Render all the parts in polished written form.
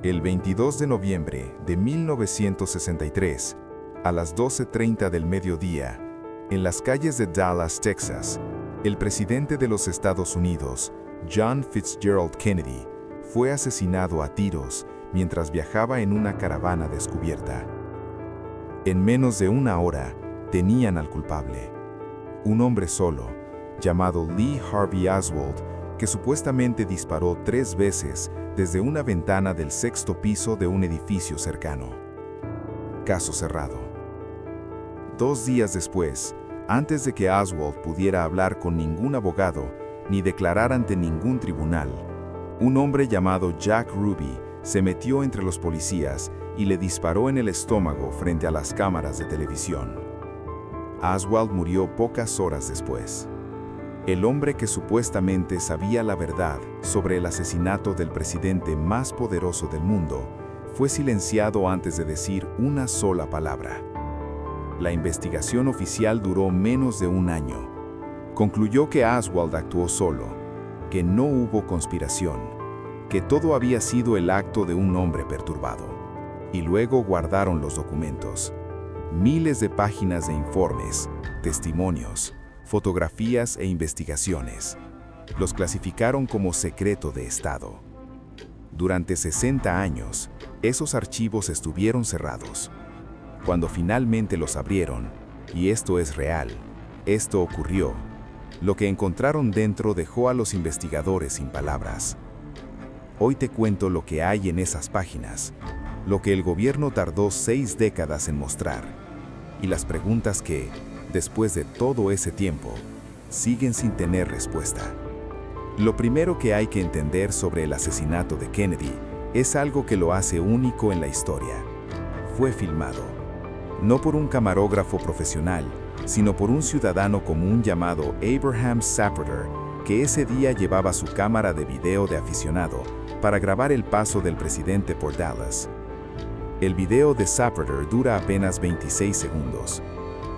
El 22 de noviembre de 1963, a las 12:30 del mediodía, en las calles de Dallas, Texas, el presidente de los Estados Unidos, John Fitzgerald Kennedy, fue asesinado a tiros mientras viajaba en una caravana descubierta. En menos de una hora, tenían al culpable, un hombre solo, llamado Lee Harvey Oswald, que supuestamente disparó 3 veces desde una ventana del 6º piso de un edificio cercano. Caso cerrado. 2 días después, antes de que Oswald pudiera hablar con ningún abogado ni declarar ante ningún tribunal, un hombre llamado Jack Ruby se metió entre los policías y le disparó en el estómago frente a las cámaras de televisión. Oswald murió pocas horas después. El hombre que supuestamente sabía la verdad sobre el asesinato del presidente más poderoso del mundo fue silenciado antes de decir una sola palabra. La investigación oficial duró menos de un año. Concluyó que Oswald actuó solo, que no hubo conspiración, que todo había sido el acto de un hombre perturbado. Y luego guardaron los documentos. Miles de páginas de informes, testimonios, fotografías e investigaciones. Los clasificaron como secreto de Estado. Durante 60 años, esos archivos estuvieron cerrados. Cuando finalmente los abrieron, y esto es real, esto ocurrió, lo que encontraron dentro dejó a los investigadores sin palabras. Hoy te cuento lo que hay en esas páginas, lo que el gobierno tardó 6 décadas en mostrar, y las preguntas que, después de todo ese tiempo, siguen sin tener respuesta. Lo primero que hay que entender sobre el asesinato de Kennedy es algo que lo hace único en la historia. Fue filmado, no por un camarógrafo profesional, sino por un ciudadano común llamado Abraham Zapruder, que ese día llevaba su cámara de video de aficionado para grabar el paso del presidente por Dallas. El video de Zapruder dura apenas 26 segundos.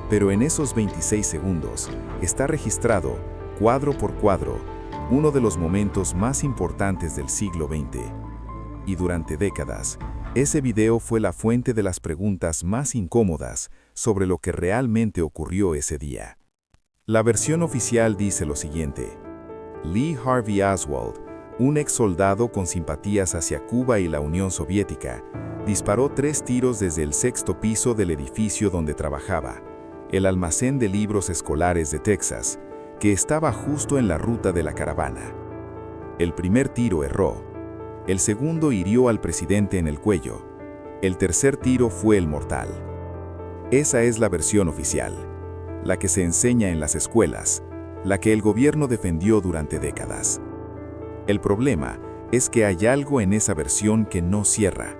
Pero en esos 26 segundos está registrado, cuadro por cuadro, uno de los momentos más importantes del siglo XX. Y durante décadas, ese video fue la fuente de las preguntas más incómodas sobre lo que realmente ocurrió ese día. La versión oficial dice lo siguiente: Lee Harvey Oswald, un ex soldado con simpatías hacia Cuba y la Unión Soviética, disparó 3 tiros desde el 6º piso del edificio donde trabajaba, el almacén de libros escolares de Texas, que estaba justo en la ruta de la caravana. El primer tiro erró. El segundo hirió al presidente en el cuello. El tercer tiro fue el mortal. Esa es la versión oficial, la que se enseña en las escuelas, la que el gobierno defendió durante décadas. El problema es que hay algo en esa versión que no cierra.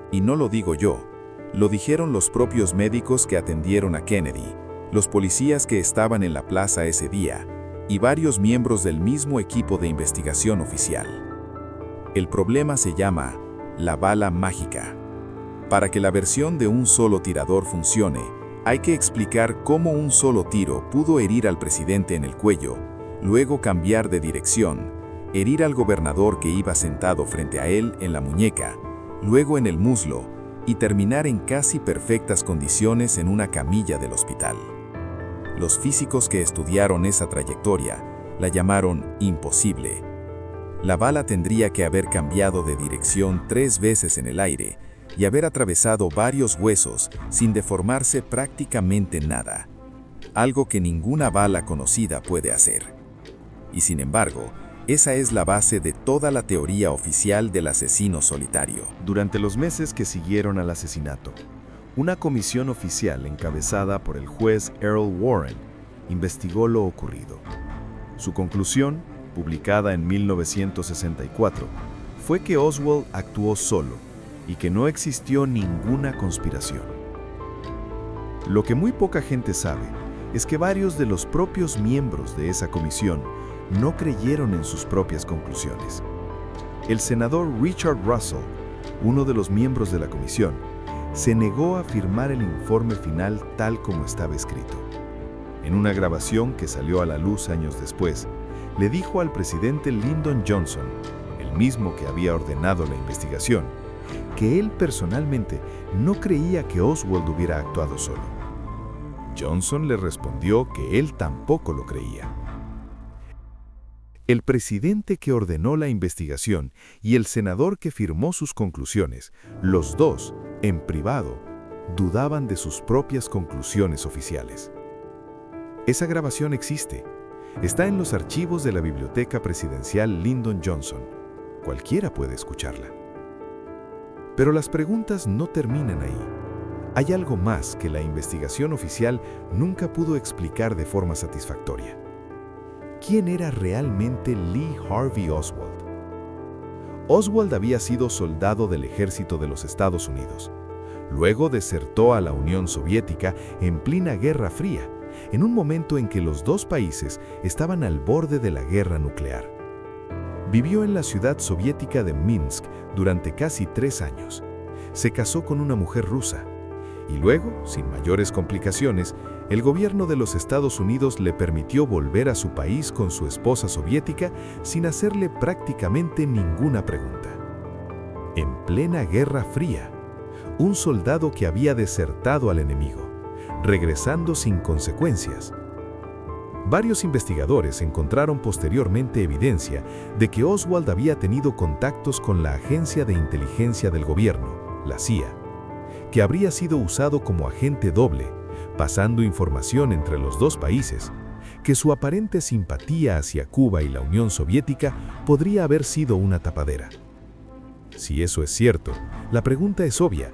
Y no lo digo yo. Lo dijeron los propios médicos que atendieron a Kennedy, los policías que estaban en la plaza ese día, y varios miembros del mismo equipo de investigación oficial. El problema se llama la bala mágica. Para que la versión de un solo tirador funcione, hay que explicar cómo un solo tiro pudo herir al presidente en el cuello, luego cambiar de dirección, herir al gobernador que iba sentado frente a él en la muñeca, luego en el muslo, y terminar en casi perfectas condiciones en una camilla del hospital. Los físicos que estudiaron esa trayectoria la llamaron imposible. La bala tendría que haber cambiado de dirección 3 veces en el aire y haber atravesado varios huesos sin deformarse prácticamente nada, algo que ninguna bala conocida puede hacer. Y sin embargo, esa es la base de toda la teoría oficial del asesino solitario. Durante los meses que siguieron al asesinato, una comisión oficial encabezada por el juez Earl Warren investigó lo ocurrido. Su conclusión, publicada en 1964, fue que Oswald actuó solo y que no existió ninguna conspiración. Lo que muy poca gente sabe es que varios de los propios miembros de esa comisión no creyeron en sus propias conclusiones. El senador Richard Russell, uno de los miembros de la comisión, se negó a firmar el informe final tal como estaba escrito. En una grabación que salió a la luz años después, le dijo al presidente Lyndon Johnson, el mismo que había ordenado la investigación, que él personalmente no creía que Oswald hubiera actuado solo. Johnson le respondió que él tampoco lo creía. El presidente que ordenó la investigación y el senador que firmó sus conclusiones, los dos, en privado, dudaban de sus propias conclusiones oficiales. Esa grabación existe. Está en los archivos de la Biblioteca Presidencial Lyndon Johnson. Cualquiera puede escucharla. Pero las preguntas no terminan ahí. Hay algo más que la investigación oficial nunca pudo explicar de forma satisfactoria. ¿Quién era realmente Lee Harvey Oswald? Oswald había sido soldado del ejército de los Estados Unidos. Luego desertó a la Unión Soviética en plena Guerra Fría, en un momento en que los dos países estaban al borde de la guerra nuclear. Vivió en la ciudad soviética de Minsk durante casi 3 años. Se casó con una mujer rusa. Y luego, sin mayores complicaciones, el gobierno de los Estados Unidos le permitió volver a su país con su esposa soviética sin hacerle prácticamente ninguna pregunta. En plena Guerra Fría, un soldado que había desertado al enemigo, regresando sin consecuencias. Varios investigadores encontraron posteriormente evidencia de que Oswald había tenido contactos con la Agencia de Inteligencia del Gobierno, la CIA, que habría sido usado como agente doble, pasando información entre los dos países, que su aparente simpatía hacia Cuba y la Unión Soviética podría haber sido una tapadera. Si eso es cierto, la pregunta es obvia.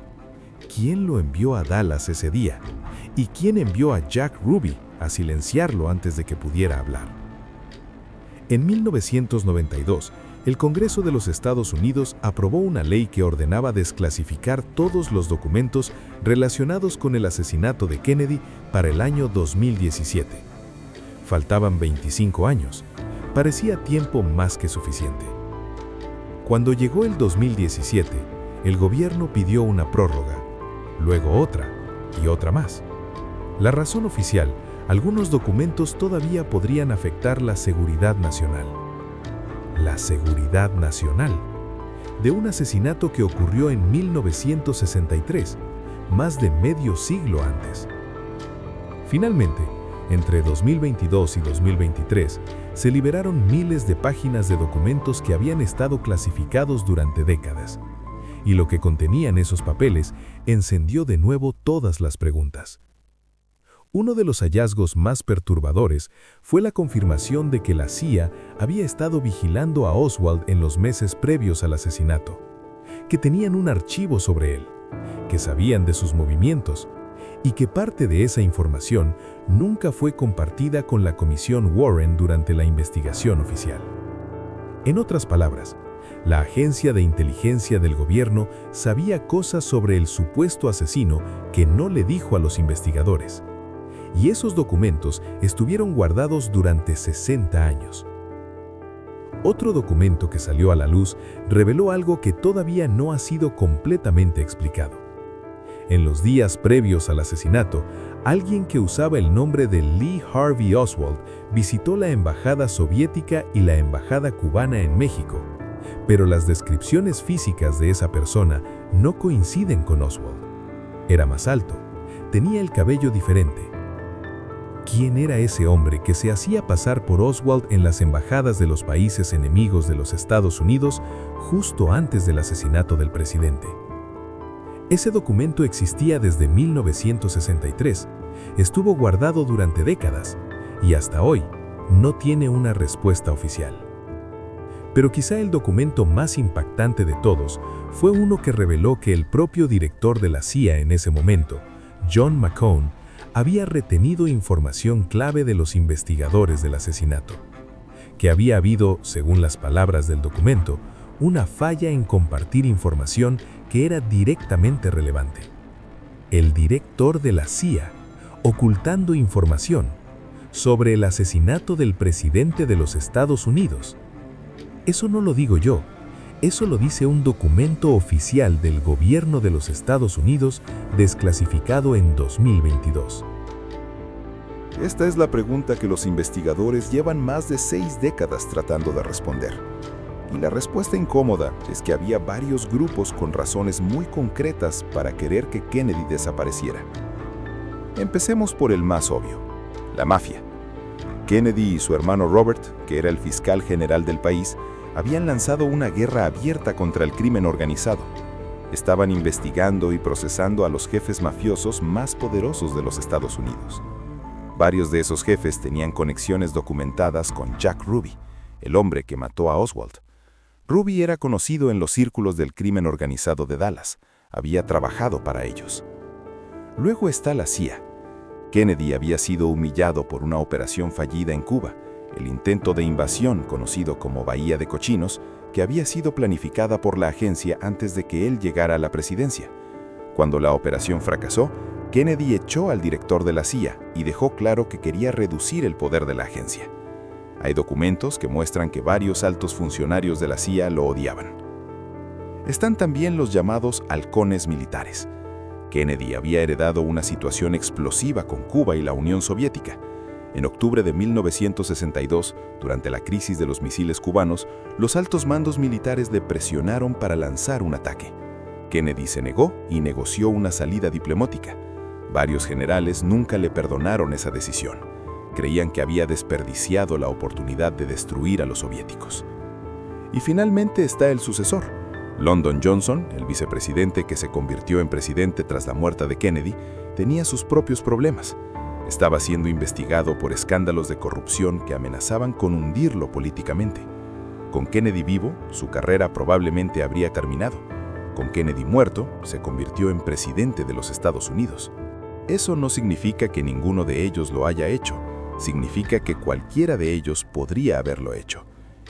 ¿Quién lo envió a Dallas ese día? ¿Y quién envió a Jack Ruby a silenciarlo antes de que pudiera hablar? En 1992, el Congreso de los Estados Unidos aprobó una ley que ordenaba desclasificar todos los documentos relacionados con el asesinato de Kennedy para el año 2017. Faltaban 25 años. Parecía tiempo más que suficiente. Cuando llegó el 2017, el gobierno pidió una prórroga, luego otra y otra más. La razón oficial: algunos documentos todavía podrían afectar la seguridad nacional. La seguridad nacional de un asesinato que ocurrió en 1963, más de medio siglo antes. Finalmente, entre 2022 y 2023, se liberaron miles de páginas de documentos que habían estado clasificados durante décadas, y lo que contenían esos papeles encendió de nuevo todas las preguntas. Uno de los hallazgos más perturbadores fue la confirmación de que la CIA había estado vigilando a Oswald en los meses previos al asesinato, que tenían un archivo sobre él, que sabían de sus movimientos, y que parte de esa información nunca fue compartida con la Comisión Warren durante la investigación oficial. En otras palabras, la agencia de inteligencia del gobierno sabía cosas sobre el supuesto asesino que no le dijo a los investigadores. Y esos documentos estuvieron guardados durante 60 años. Otro documento que salió a la luz reveló algo que todavía no ha sido completamente explicado. En los días previos al asesinato, alguien que usaba el nombre de Lee Harvey Oswald visitó la embajada soviética y la embajada cubana en México, pero las descripciones físicas de esa persona no coinciden con Oswald. Era más alto, tenía el cabello diferente. ¿Quién era ese hombre que se hacía pasar por Oswald en las embajadas de los países enemigos de los Estados Unidos justo antes del asesinato del presidente? Ese documento existía desde 1963, estuvo guardado durante décadas y hasta hoy no tiene una respuesta oficial. Pero quizá el documento más impactante de todos fue uno que reveló que el propio director de la CIA en ese momento, John McCone, había retenido información clave de los investigadores del asesinato, que había habido, según las palabras del documento, una falla en compartir información que era directamente relevante. El director de la CIA, ocultando información sobre el asesinato del presidente de los Estados Unidos. Eso no lo digo yo, eso lo dice un documento oficial del gobierno de los Estados Unidos desclasificado en 2022. Esta es la pregunta que los investigadores llevan más de 6 décadas tratando de responder. Y la respuesta incómoda es que había varios grupos con razones muy concretas para querer que Kennedy desapareciera. Empecemos por el más obvio, la mafia. Kennedy y su hermano Robert, que era el fiscal general del país, habían lanzado una guerra abierta contra el crimen organizado. Estaban investigando y procesando a los jefes mafiosos más poderosos de los Estados Unidos. Varios de esos jefes tenían conexiones documentadas con Jack Ruby, el hombre que mató a Oswald. Ruby era conocido en los círculos del crimen organizado de Dallas. Había trabajado para ellos. Luego está la CIA. Kennedy había sido humillado por una operación fallida en Cuba, el intento de invasión conocido como Bahía de Cochinos, que había sido planificada por la agencia antes de que él llegara a la presidencia. Cuando la operación fracasó, Kennedy echó al director de la CIA y dejó claro que quería reducir el poder de la agencia. Hay documentos que muestran que varios altos funcionarios de la CIA lo odiaban. Están también los llamados halcones militares. Kennedy había heredado una situación explosiva con Cuba y la Unión Soviética. En octubre de 1962, durante la crisis de los misiles cubanos, los altos mandos militares le presionaron para lanzar un ataque. Kennedy se negó y negoció una salida diplomática. Varios generales nunca le perdonaron esa decisión. Creían que había desperdiciado la oportunidad de destruir a los soviéticos. Y finalmente está el sucesor. Lyndon Johnson, el vicepresidente que se convirtió en presidente tras la muerte de Kennedy, tenía sus propios problemas. Estaba siendo investigado por escándalos de corrupción que amenazaban con hundirlo políticamente. Con Kennedy vivo, su carrera probablemente habría terminado. Con Kennedy muerto, se convirtió en presidente de los Estados Unidos. Eso no significa que ninguno de ellos lo haya hecho. Significa que cualquiera de ellos podría haberlo hecho,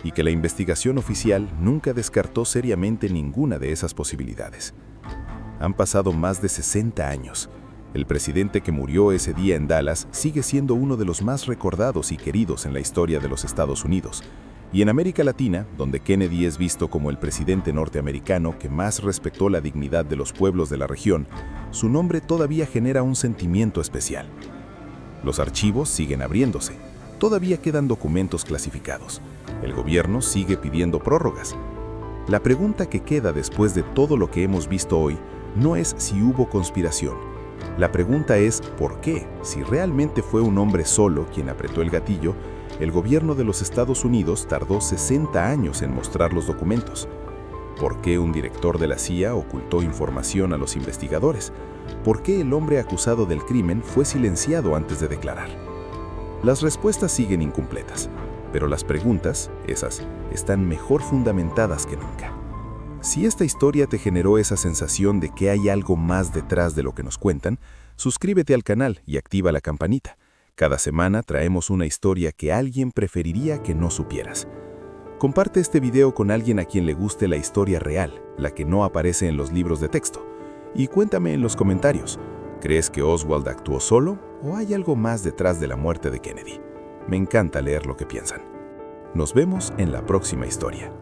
y que la investigación oficial nunca descartó seriamente ninguna de esas posibilidades. Han pasado más de 60 años. El presidente que murió ese día en Dallas sigue siendo uno de los más recordados y queridos en la historia de los Estados Unidos. Y en América Latina, donde Kennedy es visto como el presidente norteamericano que más respetó la dignidad de los pueblos de la región, su nombre todavía genera un sentimiento especial. Los archivos siguen abriéndose. Todavía quedan documentos clasificados. El gobierno sigue pidiendo prórrogas. La pregunta que queda después de todo lo que hemos visto hoy no es si hubo conspiración. La pregunta es ¿por qué? Si realmente fue un hombre solo quien apretó el gatillo, el gobierno de los Estados Unidos tardó 60 años en mostrar los documentos. ¿Por qué un director de la CIA ocultó información a los investigadores? ¿Por qué el hombre acusado del crimen fue silenciado antes de declarar? Las respuestas siguen incompletas, pero las preguntas, esas, están mejor fundamentadas que nunca. Si esta historia te generó esa sensación de que hay algo más detrás de lo que nos cuentan, suscríbete al canal y activa la campanita. Cada semana traemos una historia que alguien preferiría que no supieras. Comparte este video con alguien a quien le guste la historia real, la que no aparece en los libros de texto. Y cuéntame en los comentarios, ¿crees que Oswald actuó solo o hay algo más detrás de la muerte de Kennedy? Me encanta leer lo que piensan. Nos vemos en la próxima historia.